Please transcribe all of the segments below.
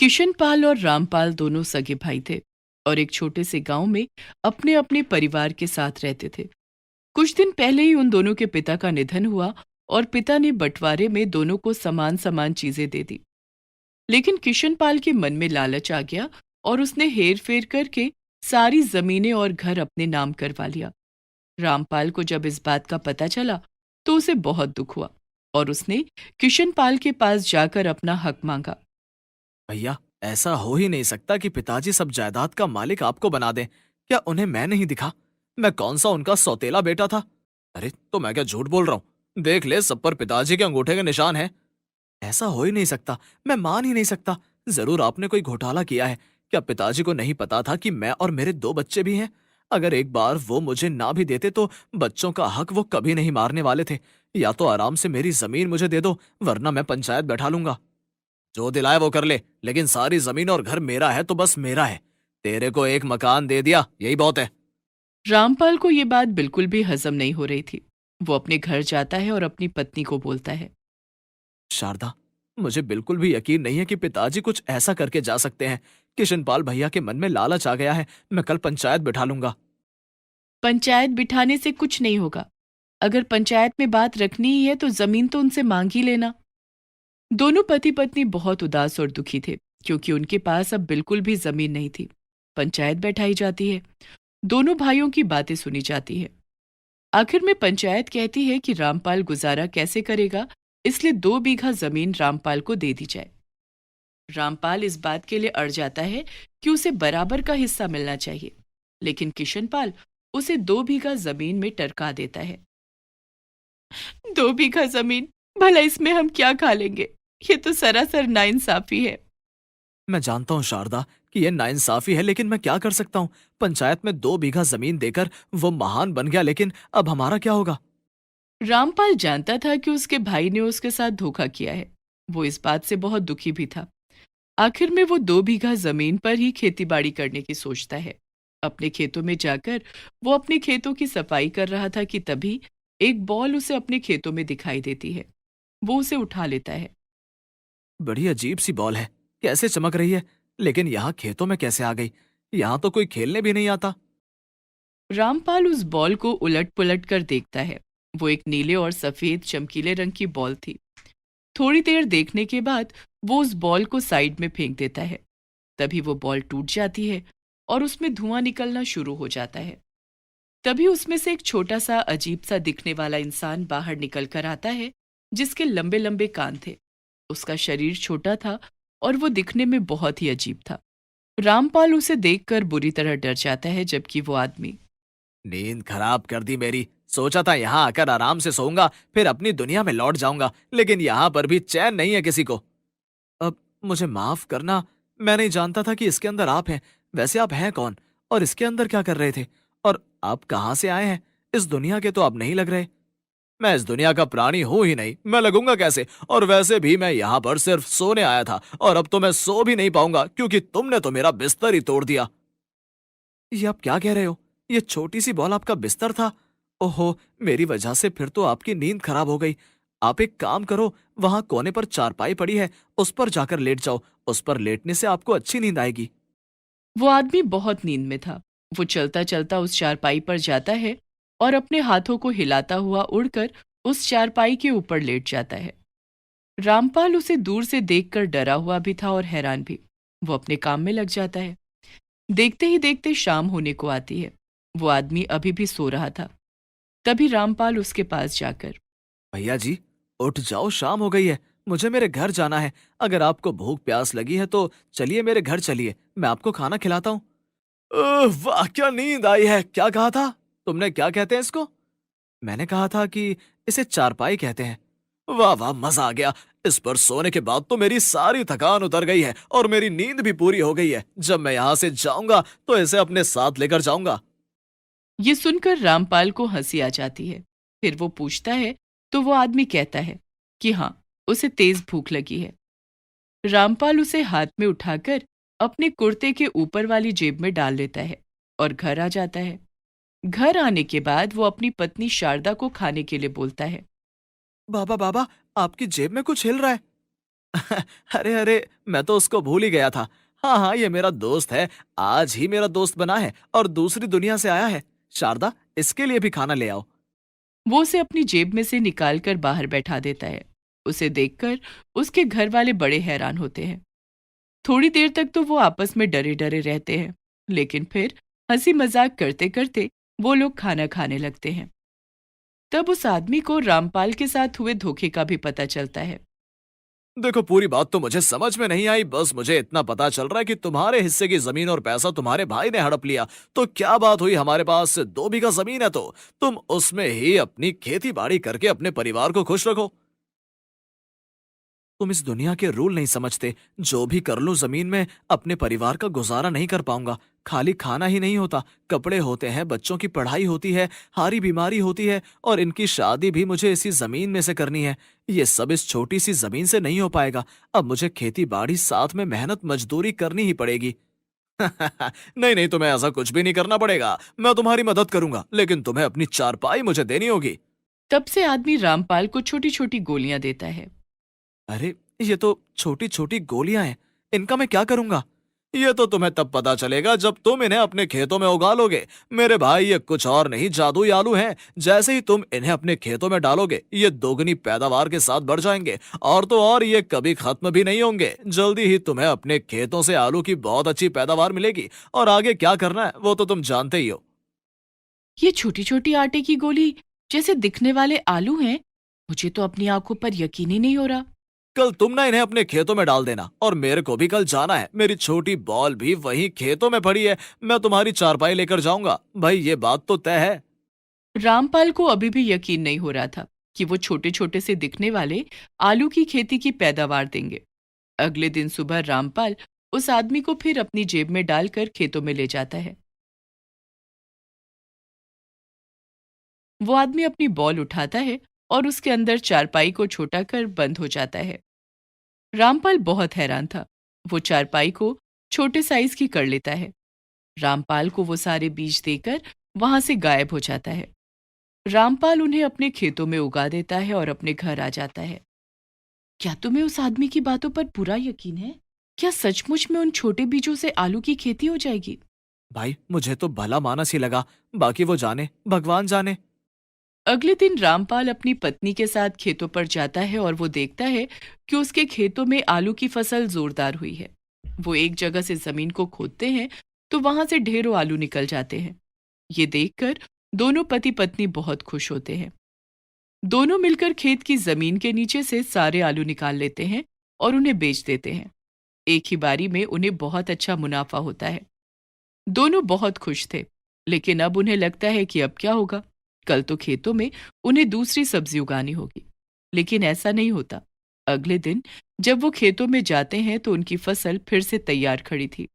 किशनपाल और रामपाल दोनों सगे भाई थे और एक छोटे से गांव में अपने अपने परिवार के साथ रहते थे। कुछ दिन पहले ही उन दोनों के पिता का निधन हुआ और पिता ने बंटवारे में दोनों को समान समान चीजें दे दी। लेकिन किशनपाल के मन में लालच आ गया और उसने हेर फेर करके सारी जमीनें और घर अपने नाम करवा लिया। रामपाल को जब इस बात का पता चला तो उसे बहुत दुख हुआ और उसने किशनपाल के पास जाकर अपना हक मांगा। भैया, ऐसा हो ही नहीं सकता कि पिताजी सब जायदाद का मालिक आपको बना दें। क्या उन्हें मैं नहीं दिखा? मैं कौन सा उनका सौतेला बेटा था? अरे तो मैं क्या झूठ बोल रहा हूँ? देख ले, सब पर पिताजी के अंगूठे के निशान हैं। ऐसा हो ही नहीं सकता। मैं मान ही नहीं सकता। जरूर आपने कोई घोटाला किया है। क्या पिताजी को नहीं पता था कि मैं और मेरे दो बच्चे भी हैं? अगर एक बार वो मुझे ना भी देते तो बच्चों का हक वो कभी नहीं मारने वाले थे। या तो आराम से मेरी जमीन मुझे दे दो, वरना मैं पंचायत बैठा लूंगा। जो दिलाए वो कर ले, लेकिन सारी जमीन और घर मेरा है तो बस मेरा है। तेरे को एक मकान दे दिया, यही बहुत है। रामपाल को ये बात बिल्कुल भी हजम नहीं हो रही थी। वो अपने घर जाता है और अपनी पत्नी को बोलता है। शारदा, मुझे बिल्कुल भी यकीन नहीं है कि पिताजी कुछ ऐसा करके जा सकते हैं। किशनपाल भैया के मन में लालच आ गया है। मैं कल पंचायत बिठा लूंगा। पंचायत बिठाने से कुछ नहीं होगा। अगर पंचायत में बात रखनी ही है तो जमीन तो उनसे मांग ही लेना। दोनों पति पत्नी बहुत उदास और दुखी थे क्योंकि उनके पास अब बिल्कुल भी जमीन नहीं थी। पंचायत बैठाई जाती है, दोनों भाइयों की बातें सुनी जाती है। आखिर में पंचायत कहती है कि रामपाल गुजारा कैसे करेगा, इसलिए 2 बीघा जमीन रामपाल को दे दी जाए। रामपाल इस बात के लिए अड़ जाता है कि उसे बराबर का हिस्सा मिलना चाहिए, लेकिन किशनपाल उसे 2 बीघा जमीन में टरका देता है। 2 बीघा जमीन, भला इसमें हम क्या खा लेंगे? ये तो सरासर नाइंसाफी है। मैं जानता हूँ शारदा कि यह नाइंसाफी है, लेकिन मैं क्या कर सकता हूँ? पंचायत में 2 बीघा जमीन देकर वो महान बन गया, लेकिन अब हमारा क्या होगा? रामपाल जानता था कि उसके भाई ने उसके साथ धोखा किया है। वो इस बात से बहुत दुखी भी था। आखिर में वो 2 बीघा जमीन पर ही खेतीबाड़ी करने की सोचता है। अपने खेतों में जाकर वो अपने खेतों की सफाई कर रहा था कि तभी एक बॉल उसे अपने खेतों में दिखाई देती है। वो उसे उठा लेता है। बड़ी अजीब सी बॉल है। कैसे चमक रही है? लेकिन यहाँ खेतों में कैसे आ गई? यहाँ तो कोई खेलने भी नहीं आता। रामपाल उस बॉल को उलट पुलट कर देखता है। वो एक नीले और सफेद चमकीले रंग की बॉल थी। थोड़ी देर देखने के बाद वो उस बॉल को साइड में फेंक देता है। तभी वो बॉल टूट जाती है और उसमें धुआं निकलना शुरू हो जाता है। तभी उसमें से एक छोटा सा अजीब सा दिखने वाला इंसान बाहर निकल कर आता है, जिसके लंबे लंबे कान थे। उसका शरीर छोटा था और वो दिखने में बहुत ही अजीब था। रामपाल उसे देखकर बुरी तरह डर जाता है, जबकि वो आदमी। नींद खराब कर दी मेरी। सोचा था यहाँ आकर आराम से सोऊंगा, फिर अपनी दुनिया में लौट जाऊंगा, लेकिन यहाँ पर भी चैन नहीं है किसी को। अब मुझे माफ करना। मैं नहीं जानता था कि इसके अंदर आप हैं। वैसे आप हैं कौन? और इसके अंदर क्या कर रहे थे? और आप कहाँ से आए हैं? इस दुनिया के तो आप नहीं लग रहे। मैं इस दुनिया का प्राणी हूं ही नहीं, मैं लगूंगा कैसे? और वैसे भी मैं यहाँ पर सिर्फ सोने आया था, और अब तो मैं सो भी नहीं पाऊंगा क्योंकि तुमने तो मेरा बिस्तर ही तोड़ दिया। ये आप क्या कह रहे हो? ये छोटी सी बॉल आपका बिस्तर था? ओहो, मेरी वजह से फिर तो आपकी नींद खराब हो गई। आप एक काम करो, वहां कोने पर चारपाई पड़ी है, उस पर जाकर लेट जाओ। उस पर लेटने से आपको अच्छी नींद आएगी। वो आदमी बहुत नींद में था। वो चलता चलता उस चारपाई पर जाता है और अपने हाथों को हिलाता हुआ उड़कर उस चारपाई के ऊपर लेट जाता है। रामपाल उसे दूर से देखकर डरा हुआ भी था और हैरान भी। वो अपने काम में लग जाता है। देखते ही देखते शाम होने को आती है। वो आदमी अभी भी सो रहा था। तभी रामपाल उसके पास जाकर। भैया जी, उठ जाओ, शाम हो गई है। मुझे मेरे घर जाना है। अगर आपको भूख प्यास लगी है तो चलिए मेरे घर चलिए, मैं आपको खाना खिलाता हूँ। वाह, क्या नींद आई है! क्या कहा था तुमने? क्या कहते हैं इसको? मैंने कहा था कि इसे चारपाई कहते हैं। वाह वाह, मजा आ गया। इस पर सोने के बाद तो मेरी सारी थकान उतर गई है और मेरी नींद भी पूरी हो गई है। जब मैं यहाँ से जाऊंगा तो इसे अपने साथ लेकर जाऊंगा। ये सुनकर रामपाल को हंसी आ जाती है। फिर वो पूछता है तो वो आदमी कहता है कि हाँ, उसे तेज भूख लगी है। रामपाल उसे हाथ में उठाकर अपने कुर्ते के ऊपर वाली जेब में डाल लेता है और घर आ जाता है। घर आने के बाद वो अपनी पत्नी शारदा को खाने के लिए बोलता है। बाबा बाबा, आपकी जेब में कुछ हिल रहा है। अरे अरे, मैं तो उसको भूल ही गया था। हाँ हाँ, ये मेरा दोस्त है। आज ही मेरा दोस्त बना है और दूसरी दुनिया से आया है। शारदा, इसके लिए भी खाना ले आओ। वो उसे अपनी जेब में से निकालकर बाहर बैठा देता है। उसे देखकर उसके घर वाले बड़े हैरान होते हैं। थोड़ी देर तक तो वो आपस में डरे डरे रहते हैं, लेकिन फिर हंसी मजाक करते करते वो लोग खाना खाने लगते हैं। तब उस आदमी को रामपाल के साथ हुए धोखे का भी पता चलता है। देखो, पूरी बात तो मुझे समझ में नहीं आई। बस मुझे इतना पता चल रहा है कि तुम्हारे हिस्से की जमीन और पैसा तुम्हारे भाई ने हड़प लिया। तो क्या बात हुई, हमारे पास 2 बीघा जमीन है, तो तुम उसमें ही अपनी खेती बाड़ी करके अपने परिवार को खुश रखो। तुम इस दुनिया के रूल नहीं समझते। जो भी कर लूं जमीन में, अपने परिवार का गुजारा नहीं कर पाऊंगा। खाली खाना ही नहीं होता, कपड़े होते हैं, बच्चों की पढ़ाई होती है, हारी बीमारी होती है, और इनकी शादी भी मुझे इसी जमीन में से करनी है। ये सब इस छोटी सी जमीन से नहीं हो पाएगा। अब मुझे खेती बाड़ी साथ में मेहनत मजदूरी करनी ही पड़ेगी। नहीं नहीं, तुम्हें ऐसा कुछ भी नहीं करना पड़ेगा। मैं तुम्हारी मदद करूंगा, लेकिन तुम्हें अपनी चारपाई मुझे देनी होगी। तब से आदमी रामपाल को छोटी छोटी गोलियां देता है। अरे, ये तो छोटी छोटी गोलियां हैं। इनका मैं क्या करूंगा? ये तो तुम्हें तब पता चलेगा जब तुम इन्हें अपने खेतों में उगा लोगे। मेरे भाई, ये कुछ और नहीं, जादुई आलू हैं। जैसे ही तुम इन्हें अपने खेतों में डालोगे, ये दोगुनी पैदावार के साथ बढ़ जाएंगे। और तो और, ये कभी खत्म भी नहीं होंगे। जल्दी ही तुम्हें अपने खेतों से आलू की बहुत अच्छी पैदावार मिलेगी। और आगे क्या करना है वो तो तुम जानते ही हो। ये छोटी छोटी आटे की गोली जैसे दिखने वाले आलू हैं। मुझे तो अपनी आंखों पर यकीन ही नहीं हो रहा। कल तुम ना इन्हें अपने खेतों में डाल देना, और मेरे को भी कल जाना है। मेरी छोटी बॉल भी वहीं खेतों में पड़ी है। मैं तुम्हारी चारपाई लेकर जाऊंगा। भाई, ये बात तो तय है। रामपाल को अभी भी यकीन नहीं हो रहा था कि वो छोटे छोटे से दिखने वाले आलू की खेती की पैदावार देंगे। अगले दिन सुबह रामपाल उस आदमी को फिर अपनी जेब में डालकर खेतों में ले जाता है। वो आदमी अपनी बॉल उठाता है और उसके अंदर चारपाई को छोटा कर बंद हो जाता है। रामपाल बहुत हैरान था। वो चारपाई को छोटे साइज की कर लेता है। रामपाल को वो सारे बीज देकर वहां से गायब हो जाता है। रामपाल उन्हें अपने खेतों में उगा देता है और अपने घर आ जाता है। क्या तुम्हें उस आदमी की बातों पर पूरा यकीन है? क्या सचमुच में उन छोटे बीजों से आलू की खेती हो जाएगी? भाई, मुझे तो भला मानस ही लगा। बाकी वो जाने, भगवान जाने। अगले दिन रामपाल अपनी पत्नी के साथ खेतों पर जाता है और वो देखता है कि उसके खेतों में आलू की फसल जोरदार हुई है। वो एक जगह से जमीन को खोदते हैं तो वहां से ढेरों आलू निकल जाते हैं। ये देखकर दोनों पति पत्नी बहुत खुश होते हैं। दोनों मिलकर खेत की जमीन के नीचे से सारे आलू निकाल लेते हैं और उन्हें बेच देते हैं। एक ही बारी में उन्हें बहुत अच्छा मुनाफा होता है। दोनों बहुत खुश थे, लेकिन अब उन्हें लगता है कि अब क्या होगा। कल तो खेतों में उन्हें दूसरी सब्जी उगानी होगी, लेकिन ऐसा नहीं होता। अगले दिन जब वो खेतों में जाते हैं तो उनकी फसल फिर से तैयार खड़ी थी।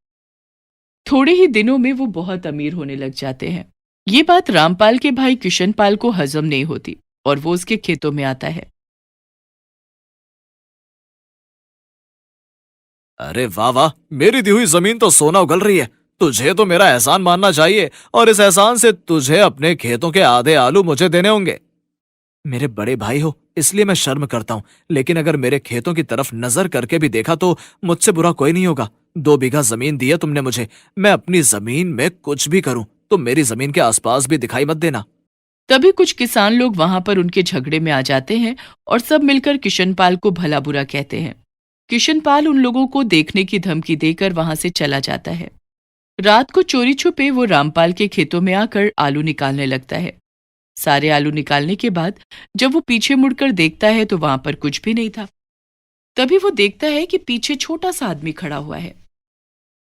थोड़े ही दिनों में वो बहुत अमीर होने लग जाते हैं। ये बात रामपाल के भाई किशनपाल को हजम नहीं होती और वो उसके खेतों में आता है। अरे वाह वाह, मेरी दी हुई जमीन तो सोना उगल रही है। तुझे तो मेरा एहसान मानना चाहिए, और इस एहसान से तुझे अपने खेतों के आधे आलू मुझे देने होंगे। मेरे बड़े भाई हो, इसलिए मैं शर्म करता हूँ। लेकिन अगर मेरे खेतों की तरफ नजर करके भी देखा तो मुझसे बुरा कोई नहीं होगा। 2 बीघा जमीन दी है तुमने मुझे। मैं अपनी जमीन में कुछ भी करूं, तुम मेरी जमीन के आसपास भी दिखाई मत देना। तभी कुछ किसान लोग वहां पर उनके झगड़े में आ जाते हैं और सब मिलकर किशनपाल को भला बुरा कहते हैं। किशनपाल उन लोगों को देखने की धमकी देकर वहां से चला जाता है। रात को चोरी छुपे वो रामपाल के खेतों में आकर आलू निकालने लगता है। सारे आलू निकालने के बाद जब वो पीछे मुड़कर देखता है तो वहां पर कुछ भी नहीं था। तभी वो देखता है कि पीछे छोटा सा आदमी खड़ा हुआ है।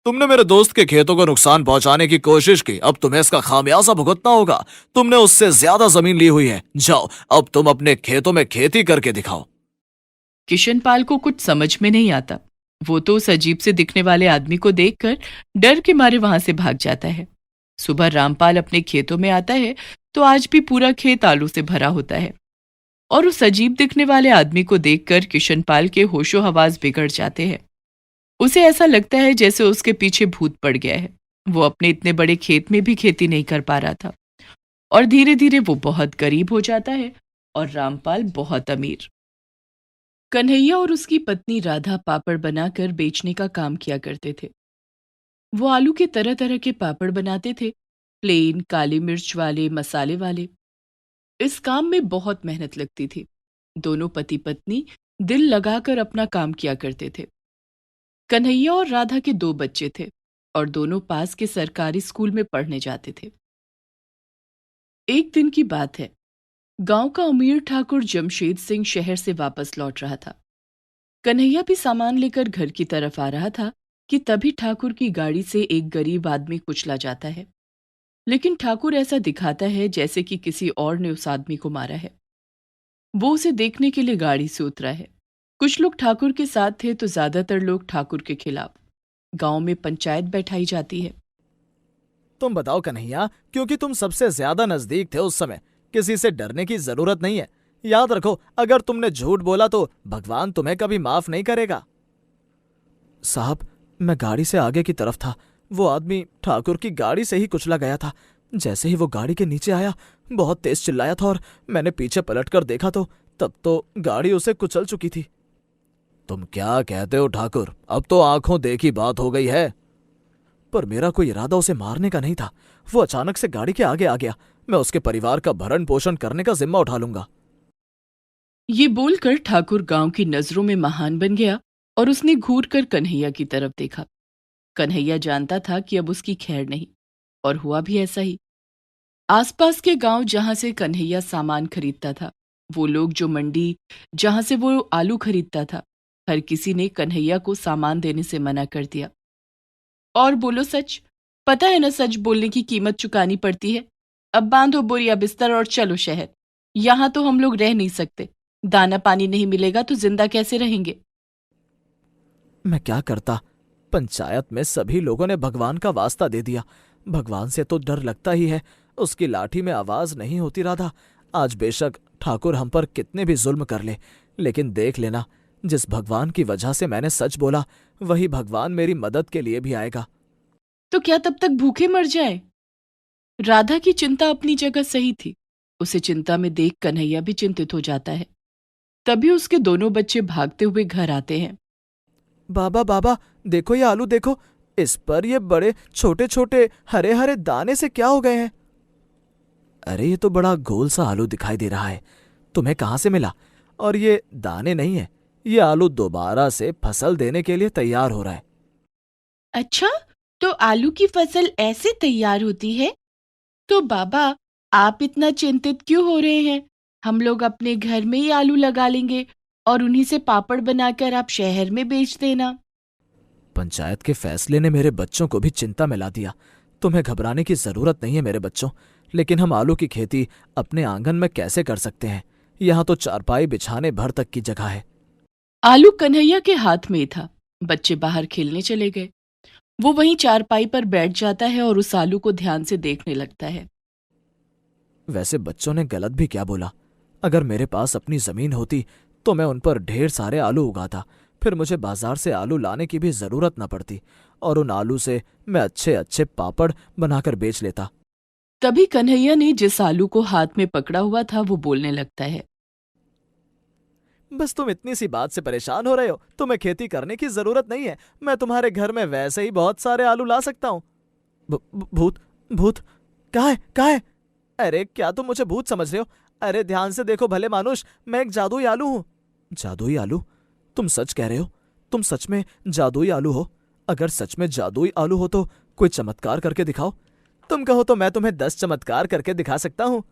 तुमने मेरे दोस्त के खेतों को नुकसान पहुंचाने की कोशिश की, अब तुम्हें इसका खामियाजा भुगतना होगा। तुमने उससे ज्यादा जमीन ली हुई है। जाओ, अब तुम अपने खेतों में खेती करके दिखाओ। किशनपाल को कुछ समझ में नहीं आता। वो तो उस अजीब से दिखने वाले आदमी को देखकर डर के मारे वहां से भाग जाता है। सुबह रामपाल अपने खेतों में आता है तो आज भी पूरा खेत आलू से भरा होता है। और उस अजीब दिखने वाले आदमी को देखकर किशनपाल के होशो हवास बिगड़ जाते हैं। उसे ऐसा लगता है जैसे उसके पीछे भूत पड़ गया है। वो अपने इतने बड़े खेत में भी खेती नहीं कर पा रहा था, और धीरे धीरे वो बहुत गरीब हो जाता है और रामपाल बहुत अमीर। कन्हैया और उसकी पत्नी राधा पापड़ बनाकर बेचने का काम किया करते थे। वो आलू के तरह तरह के पापड़ बनाते थे, प्लेन, काली मिर्च वाले, मसाले वाले। इस काम में बहुत मेहनत लगती थी। दोनों पति पत्नी दिल लगाकर अपना काम किया करते थे। कन्हैया और राधा के दो बच्चे थे और दोनों पास के सरकारी स्कूल में पढ़ने जाते थे। एक दिन की बात है, गांव का अमीर ठाकुर जमशेद सिंह शहर से वापस लौट रहा था। कन्हैया भी सामान लेकर घर की तरफ आ रहा था कि तभी ठाकुर की गाड़ी से एक गरीब आदमी कुचला जाता है। लेकिन ठाकुर ऐसा दिखाता है जैसे कि किसी और ने उस आदमी को मारा है। वो उसे देखने के लिए गाड़ी से उतरा है। कुछ लोग ठाकुर के साथ थे तो ज्यादातर लोग ठाकुर के खिलाफ। गांव में पंचायत बैठाई जाती है। तुम बताओ कन्हैया, क्योंकि तुम सबसे ज्यादा नजदीक थे उस समय, किसी से डरने की जरूरत नहीं है। याद रखो, अगर तुमने झूठ बोला तो भगवान तुम्हें कभी माफ नहीं करेगा। साहब, मैं गाड़ी से आगे की तरफ था। वो आदमी ठाकुर की गाड़ी से ही कुचला गया था। जैसे ही वो गाड़ी के नीचे आया, बहुत तेज चिल्लाया था और मैंने पीछे पलटकर देखा तो तब तो गाड़ी उसे कुचल चुकी थी। तुम क्या कहते हो ठाकुर? अब तो आंखों देखी बात हो गई है। पर मेरा कोई इरादा उसे मारने का नहीं था। वो अचानक से गाड़ी के आगे आ गया। मैं उसके परिवार का भरण पोषण करने का जिम्मा उठा लूंगा। ये बोलकर ठाकुर गांव की नजरों में महान बन गया और उसने घूर कर कन्हैया की तरफ देखा। कन्हैया जानता था कि अब उसकी खैर नहीं, और हुआ भी ऐसा ही। आसपास के गांव जहां से कन्हैया सामान खरीदता था, वो लोग जो मंडी जहां से वो आलू खरीदता था, हर किसी ने कन्हैया को सामान देने से मना कर दिया। और बोलो सच, पता है ना सच बोलने की कीमत चुकानी पड़ती है। अब बांधो बोरिया बिस्तर और चलो शहर। यहां तो हम लोग रह नहीं सकते। दाना पानी नहीं मिलेगा तो जिंदा कैसे रहेंगे। मैं क्या करता? पंचायत में सभी लोगों ने भगवान का वास्ता दे दिया। भगवान से तो डर लगता ही है। उसकी लाठी में आवाज नहीं होती राधा। आज बेशक ठाकुर हम पर कितने भी जुल्म कर ले, लेकिन देख लेना, जिस भगवान की वजह से मैंने सच बोला, वही भगवान मेरी मदद के लिए भी आएगा। तो क्या तब तक भूखे मर जाए? राधा की चिंता अपनी जगह सही थी। उसे चिंता में देख कन्हैया भी चिंतित हो जाता है। तभी उसके दोनों बच्चे भागते हुए घर आते हैं। बाबा बाबा, देखो ये आलू देखो। इस पर ये बड़े छोटे छोटे हरे हरे दाने से क्या हो गए हैं? अरे ये तो बड़ा गोल सा आलू दिखाई दे रहा है। तुम्हें कहाँ से मिला? और ये दाने नहीं है, ये आलू दोबारा से फसल देने के लिए तैयार हो रहा है। अच्छा, तो आलू की फसल ऐसे तैयार होती है? तो बाबा, आप इतना चिंतित क्यों हो रहे हैं? हम लोग अपने घर में ही आलू लगा लेंगे और उन्हीं से पापड़ बनाकर आप शहर में बेच देना। पंचायत के फैसले ने मेरे बच्चों को भी चिंता में ला दिया। तुम्हें घबराने की जरूरत नहीं है मेरे बच्चों, लेकिन हम आलू की खेती अपने आंगन में कैसे कर सकते हैं? यहाँ तो चारपाई बिछाने भर तक की जगह है। आलू कन्हैया के हाथ में ही था। बच्चे बाहर खेलने चले गए। वो वहीं चारपाई पर बैठ जाता है और उस आलू को ध्यान से देखने लगता है। वैसे बच्चों ने गलत भी क्या बोला? अगर मेरे पास अपनी जमीन होती तो मैं उन पर ढेर सारे आलू उगाता। फिर मुझे बाजार से आलू लाने की भी जरूरत न पड़ती और उन आलू से मैं अच्छे अच्छे पापड़ बनाकर बेच लेता। तभी कन्हैया ने जिस आलू को हाथ में पकड़ा हुआ था वो बोलने लगता है। बस तुम इतनी सी बात से परेशान हो रहे हो? तुम्हें खेती करने की जरूरत नहीं है। मैं तुम्हारे घर में वैसे ही बहुत सारे आलू ला सकता हूँ। भूत भूत कहाँ है, कहाँ है? अरे क्या तुम मुझे भूत समझ रहे हो? अरे ध्यान से देखो भले मानुष, मैं एक जादुई आलू हूँ। जादुई आलू? तुम सच कह रहे हो? तुम सच में जादुई आलू हो? अगर सच में जादुई आलू हो तो कोई चमत्कार करके दिखाओ। तुम कहो तो मैं तुम्हें 10 चमत्कार करके दिखा सकता हूँ।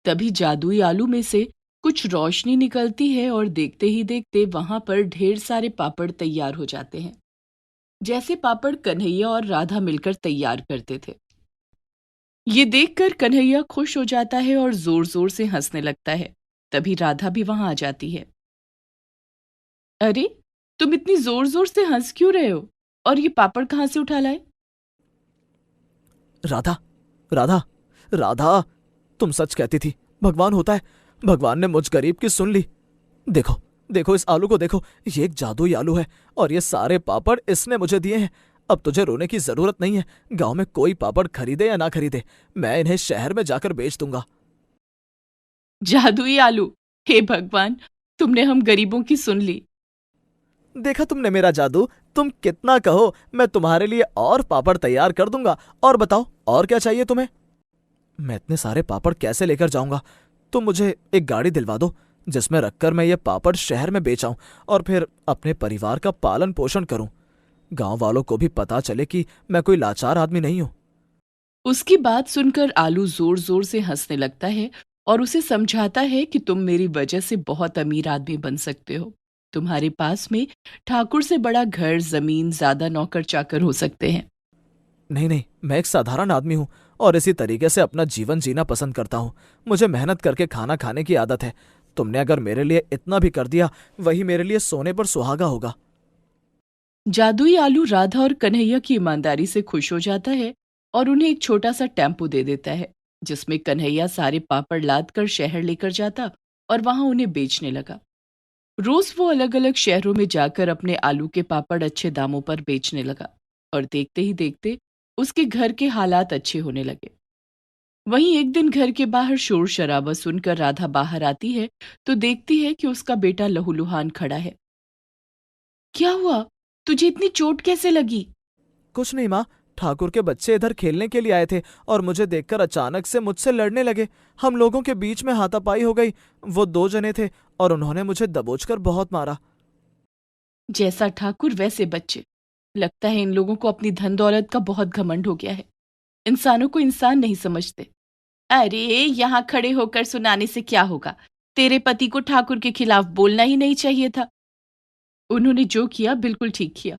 तभी जादुई आलू में से कुछ रोशनी निकलती है और देखते ही देखते वहां पर ढेर सारे पापड़ तैयार हो जाते हैं, जैसे पापड़ कन्हैया और राधा मिलकर तैयार करते थे। ये देखकर कन्हैया खुश हो जाता है और जोर जोर से हंसने लगता है। तभी राधा भी वहां आ जाती है। अरे, तुम इतनी जोर जोर से हंस क्यों रहे हो? और ये पापड़ कहां से उठा लाए? राधा, राधा, राधा, तुम सच कहती थी। भगवान होता है। भगवान ने मुझ गरीब की सुन ली। देखो, देखो इस आलू को देखो। ये एक जादुई आलू है और ये सारे पापड़ इसने मुझे दिए हैं। अब तुझे रोने की जरूरत नहीं है। गांव में कोई पापड़ खरीदे या ना खरीदे, मैं इन्हें शहर में जाकर बेच दूंगा। जादुई आलू? हे भगवान, तुमने हम गरीबों की सुन ली। देखा तुमने मेरा जादू, तुम कितना कहो मैं तुम्हारे लिए और पापड़ तैयार कर दूंगा। और बताओ और क्या चाहिए तुम्हें? मैं इतने सारे पापड़ कैसे लेकर जाऊंगा? तुम मुझे एक गाड़ी दिलवा दो जिसमें रखकर मैं ये पापड़ शहर में बेच आऊं और फिर अपने परिवार का पालन पोषण करूं। गांव वालों को भी पता चले कि मैं कोई लाचार आदमी नहीं हूं। उसकी बात सुनकर आलू जोर जोर से हंसने लगता है और उसे समझाता है कि तुम मेरी वजह से बहुत अमीर आदमी बन सकते हो। तुम्हारे पास में ठाकुर से बड़ा घर, जमीन, ज्यादा नौकर चाकर हो सकते हैं। नहीं नहीं, मैं एक साधारण आदमी हूं और इसी तरीके से अपना जीवन जीना पसंद करता हूं। मुझे मेहनत करके खाना खाने की आदत है। तुमने अगर मेरे लिए इतना भी कर दिया, वही मेरे लिए सोने पर सुहागा होगा। जादुई आलू राधा और कन्हैया की ईमानदारी से खुश हो जाता है और उन्हें एक छोटा सा टेम्पो दे देता है, जिसमें कन्हैया सारे पापड़ लाद कर शहर लेकर जाता और वहां उन्हें बेचने लगा। रोज वो अलग अलग शहरों में जाकर अपने आलू के पापड़ अच्छे दामों पर बेचने लगा और देखते ही देखते उसके घर के हालात अच्छे होने लगे। वहीं एक दिन घर के बाहर शोर शराबा सुनकर राधा बाहर आती है तो देखती है कि उसका बेटा लहूलुहान खड़ा है। क्या हुआ? तुझे इतनी चोट कैसे लगी? कुछ नहीं माँ, ठाकुर के बच्चे इधर खेलने के लिए आए थे और मुझे देखकर अचानक से मुझसे लड़ने लगे। हम लोगों के बीच में हाथापाई हो गई। वो दो जने थे और उन्होंने मुझे दबोचकर बहुत मारा। जैसा ठाकुर वैसे बच्चे। लगता है इन लोगों को अपनी धन दौलत का बहुत घमंड हो गया है। इंसानों को इंसान नहीं समझते। अरे, यहाँ खड़े होकर सुनाने से क्या होगा? तेरे पति को ठाकुर के खिलाफ बोलना ही नहीं चाहिए था। उन्होंने जो किया बिल्कुल ठीक किया।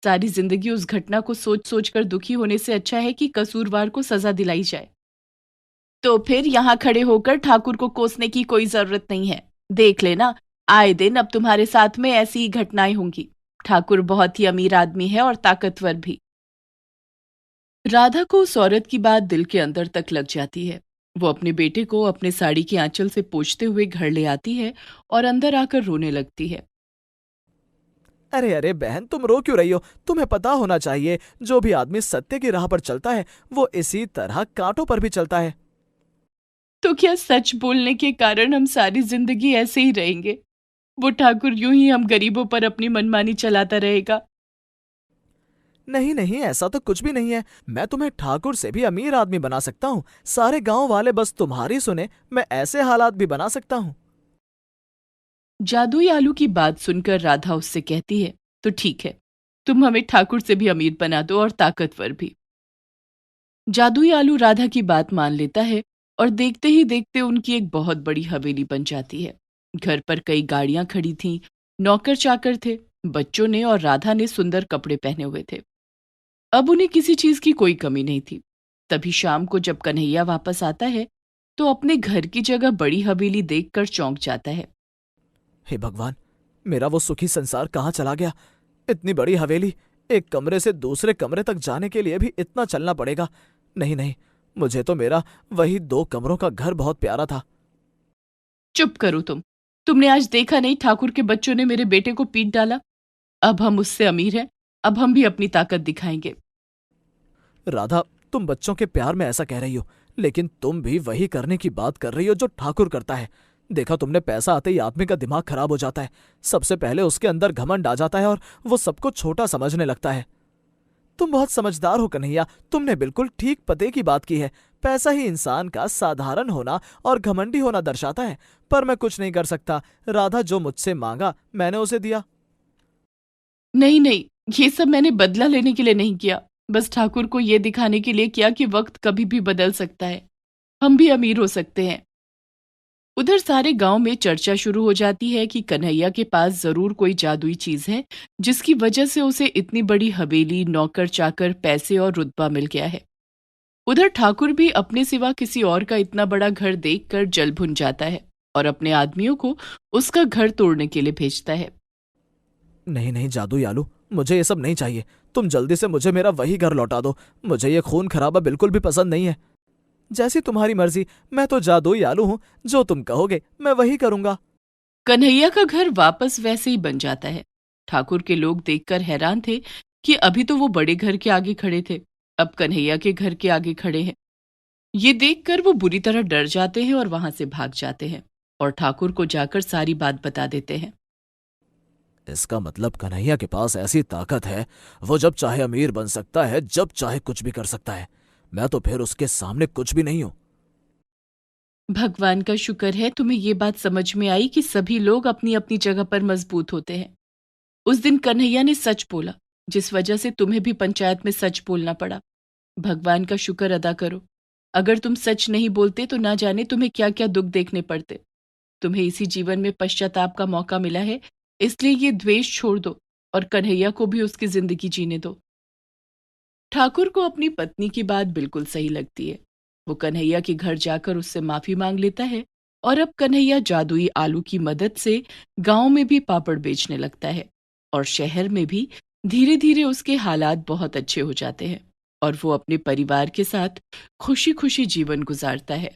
सारी जिंदगी उस घटना को सोच सोच कर दुखी होने से अच्छा है कि कसूरवार को सजा दिलाई जाए। तो फिर यहाँ खड़े होकर ठाकुर को कोसने की कोई जरूरत नहीं है। देख लेना, आए दिन अब तुम्हारे साथ में ऐसी ही घटनाएं होंगी। ठाकुर बहुत ही अमीर आदमी है और ताकतवर भी। राधा को उस औरत की बात दिल के अंदर तक लग जाती है। वो अपने बेटे को अपने साड़ी के आंचल से पोंछते हुए घर ले आती है और अंदर आकर रोने लगती है। अरे अरे बहन, तुम रो क्यों रही हो? तुम्हें पता होना चाहिए, जो भी आदमी सत्य की राह पर चलता है वो इसी तरह कांटों पर भी चलता है। तो क्या सच बोलने के कारण हम सारी जिंदगी ऐसे ही रहेंगे? वो ठाकुर यूं ही हम गरीबों पर अपनी मनमानी चलाता रहेगा? नहीं नहीं, ऐसा तो कुछ भी नहीं है। मैं तुम्हें ठाकुर से भी अमीर आदमी बना सकता हूँ। सारे गांव वाले बस तुम्हारी सुने, मैं ऐसे हालात भी बना सकता हूँ। जादुई आलू की बात सुनकर राधा उससे कहती है, तो ठीक है, तुम हमें ठाकुर से भी अमीर बना दो और ताकतवर भी। जादुई आलू राधा की बात मान लेता है और देखते ही देखते उनकी एक बहुत बड़ी हवेली बन जाती है। घर पर कई गाड़ियां खड़ी थीं, नौकर चाकर थे, बच्चों ने और राधा ने सुंदर कपड़े पहने हुए थे। अब उन्हें किसी चीज की कोई कमी नहीं थी। तभी शाम को जब कन्हैया वापस आता है तो अपने घर की जगह बड़ी हवेली देखकर चौंक जाता है। हे भगवान, मेरा वो सुखी संसार कहाँ चला गया? इतनी बड़ी हवेली, एक कमरे से दूसरे कमरे तक जाने के लिए भी इतना चलना पड़ेगा। नहीं नहीं, मुझे तो मेरा वही दो कमरों का घर बहुत प्यारा था। चुप करो तुम। तुमने आज देखा नहीं, ठाकुर के बच्चों ने मेरे बेटे को पीट डाला। अब हम उससे अमीर हैं, अब हम भी अपनी ताकत दिखाएंगे। राधा, तुम बच्चों के प्यार में ऐसा कह रही हो, लेकिन तुम भी वही करने की बात कर रही हो जो ठाकुर करता है। देखा तुमने, पैसा आते ही आदमी का दिमाग खराब हो जाता है। सबसे पहले उसके अंदर घमंड आ जाता है और वो सबको छोटा समझने लगता है। तुम बहुत समझदार हो कन्हैया, तुमने बिल्कुल ठीक पते की बात की है। पैसा ही इंसान का साधारण होना और घमंडी होना दर्शाता है। पर मैं कुछ नहीं कर सकता। राधा जो मुझसे मांगा मैंने उसे दिया। नहीं नहीं, ये सब मैंने बदला लेने के लिए नहीं किया। बस ठाकुर को ये दिखाने के लिए किया कि वक्त कभी भी बदल सकता है, हम भी अमीर हो सकते हैं। उधर सारे गांव में चर्चा शुरू हो जाती है कि कन्हैया के पास जरूर कोई जादुई चीज है जिसकी वजह से उसे इतनी बड़ी हवेली, नौकर चाकर, पैसे और रुतबा मिल गया है। उधर ठाकुर भी अपने सिवा किसी और का इतना बड़ा घर देखकर जल भुन जाता है और अपने आदमियों को उसका घर तोड़ने के लिए भेजता है। नहीं नहीं जादू यालू, मुझे ये सब नहीं चाहिए। तुम जल्दी से मुझे मेरा वही घर लौटा दो। मुझे ये खून खराबा बिल्कुल भी पसंद नहीं है। जैसी तुम्हारी मर्जी, मैं तो जादुई आलू हूँ। जो तुम कहोगे मैं वही करूंगा। कन्हैया का घर वापस वैसे ही बन जाता है। ठाकुर के लोग देखकर हैरान थे कि अभी तो वो बड़े घर के आगे खड़े थे, अब कन्हैया के घर के आगे खड़े हैं। ये देखकर वो बुरी तरह डर जाते हैं और वहां से भाग जाते हैं। और ठाकुर को जाकर सारी बात बता देते हैं। इसका मतलब कन्हैया के पास ऐसी ताकत है, वो जब चाहे अमीर बन सकता है, जब चाहे कुछ भी कर सकता है। मैं तो फिर उसके सामने कुछ भी नहीं हूं। भगवान का शुक्र है तुम्हें ये बात समझ में आई कि सभी लोग अपनी अपनी जगह पर मजबूत होते हैं। उस दिन कन्हैया ने सच बोला, जिस वजह से तुम्हें भी पंचायत में सच बोलना पड़ा। भगवान का शुक्र अदा करो। अगर तुम सच नहीं बोलते तो ना जाने तुम्हें क्या क्या दुख देखने पड़ते। तुम्हें इसी जीवन में पश्चाताप का मौका मिला है, इसलिए ये द्वेष छोड़ दो और कन्हैया को भी उसकी जिंदगी जीने दो। ठाकुर को अपनी पत्नी की बात बिल्कुल सही लगती है। वो कन्हैया के घर जाकर उससे माफी मांग लेता है और अब कन्हैया जादुई आलू की मदद से गांव में भी पापड़ बेचने लगता है और शहर में भी धीरे धीरे उसके हालात बहुत अच्छे हो जाते हैं और वो अपने परिवार के साथ खुशी खुशी जीवन गुजारता है।